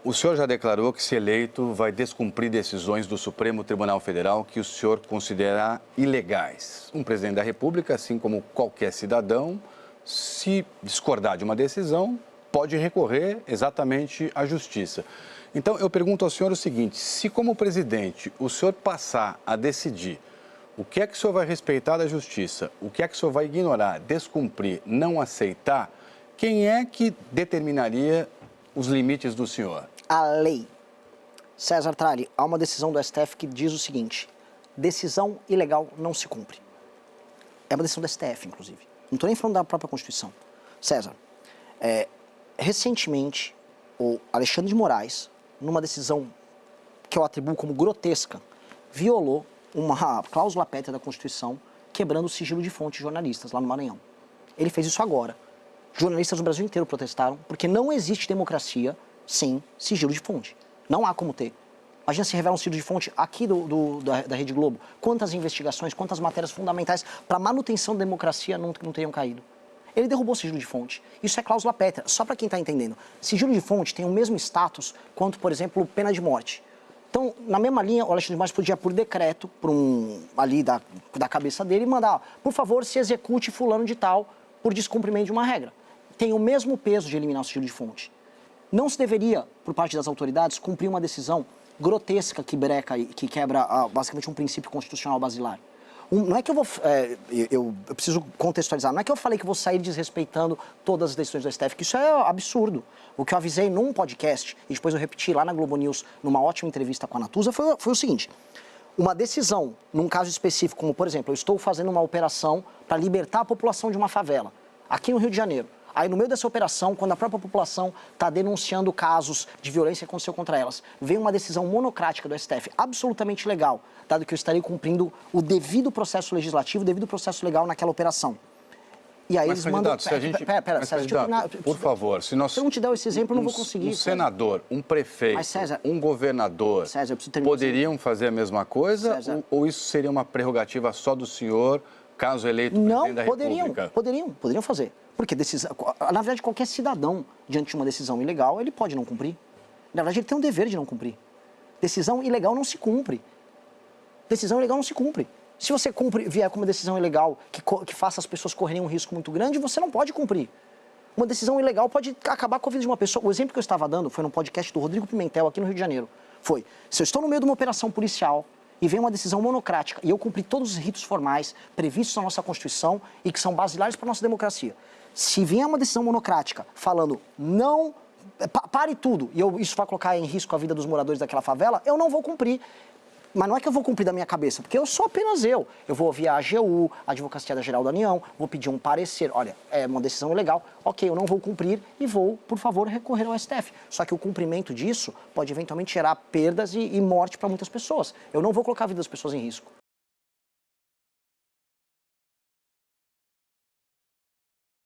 O senhor já declarou que, se eleito, vai descumprir decisões do Supremo Tribunal Federal que o senhor considera ilegais. Um presidente da República, assim como qualquer cidadão, se discordar de uma decisão, pode recorrer exatamente à justiça. Então, eu pergunto ao senhor o seguinte: se, como presidente, o senhor passar a decidir o que é que o senhor vai respeitar da justiça, o que é que o senhor vai ignorar, descumprir, não aceitar, quem é que determinaria os limites do senhor? A lei. César Tralli, há uma decisão do STF que diz o seguinte: decisão ilegal não se cumpre. É uma decisão do STF, inclusive. Não estou nem falando da própria Constituição. César, recentemente, o Alexandre de Moraes, numa decisão que eu atribuo como grotesca, violou uma cláusula pétrea da Constituição, quebrando o sigilo de fonte de jornalistas lá no Maranhão. Ele fez isso agora. Jornalistas do Brasil inteiro protestaram, porque não existe democracia sem sigilo de fonte. Não há como ter. Imagina se revela um sigilo de fonte aqui da Rede Globo. Quantas investigações, quantas matérias fundamentais para a manutenção da democracia não teriam caído. Ele derrubou o sigilo de fonte. Isso é cláusula pétrea. Só para quem está entendendo. Sigilo de fonte tem o mesmo status quanto, por exemplo, pena de morte. Então, na mesma linha, o Alexandre de Moraes podia, por decreto, ali da cabeça dele, mandar: por favor, se execute fulano de tal por descumprimento de uma regra. Tem o mesmo peso de eliminar o sigilo de fonte. Não se deveria, por parte das autoridades, cumprir uma decisão grotesca que quebra basicamente um princípio constitucional basilar. Não é que eu vou... eu preciso contextualizar. Não é que eu falei que eu vou sair desrespeitando todas as decisões do STF, que isso é absurdo. O que eu avisei num podcast, e depois eu repeti lá na Globo News, numa ótima entrevista com a Natuza, foi o seguinte: uma decisão, num caso específico, como, por exemplo, eu estou fazendo uma operação para libertar a população de uma favela, aqui no Rio de Janeiro. Aí, no meio dessa operação, quando a própria população está denunciando casos de violência que aconteceu contra elas, vem uma decisão monocrática do STF, absolutamente legal, dado que eu estarei cumprindo o devido processo legislativo, o devido processo legal naquela operação. E aí eles mandam... Por favor, se nós... Se eu não te der esse exemplo, eu não vou conseguir. Um senador, um prefeito, Mas, César, um governador, César, eu preciso terminar. Poderiam fazer a mesma coisa? César, ou isso seria uma prerrogativa só do senhor, caso eleito presidente da República? Não, poderiam fazer. Porque na verdade, qualquer cidadão, diante de uma decisão ilegal, ele pode não cumprir. Na verdade, ele tem um dever de não cumprir. Decisão ilegal não se cumpre. Decisão ilegal não se cumpre. Se você vier com uma decisão ilegal que faça as pessoas correrem um risco muito grande, você não pode cumprir. Uma decisão ilegal pode acabar com a vida de uma pessoa. O exemplo que eu estava dando foi no podcast do Rodrigo Pimentel, aqui no Rio de Janeiro. Foi: se eu estou no meio de uma operação policial e vem uma decisão monocrática e eu cumpri todos os ritos formais previstos na nossa Constituição e que são basilares para a nossa democracia, se vier uma decisão monocrática falando não, pare tudo, e isso vai colocar em risco a vida dos moradores daquela favela, eu não vou cumprir. Mas não é que eu vou cumprir da minha cabeça, porque eu sou apenas eu. Eu vou ouvir a AGU, a Advocacia Geral da União, vou pedir um parecer. Olha, é uma decisão ilegal, ok, eu não vou cumprir e vou, por favor, recorrer ao STF. Só que o cumprimento disso pode eventualmente gerar perdas e morte para muitas pessoas. Eu não vou colocar a vida das pessoas em risco.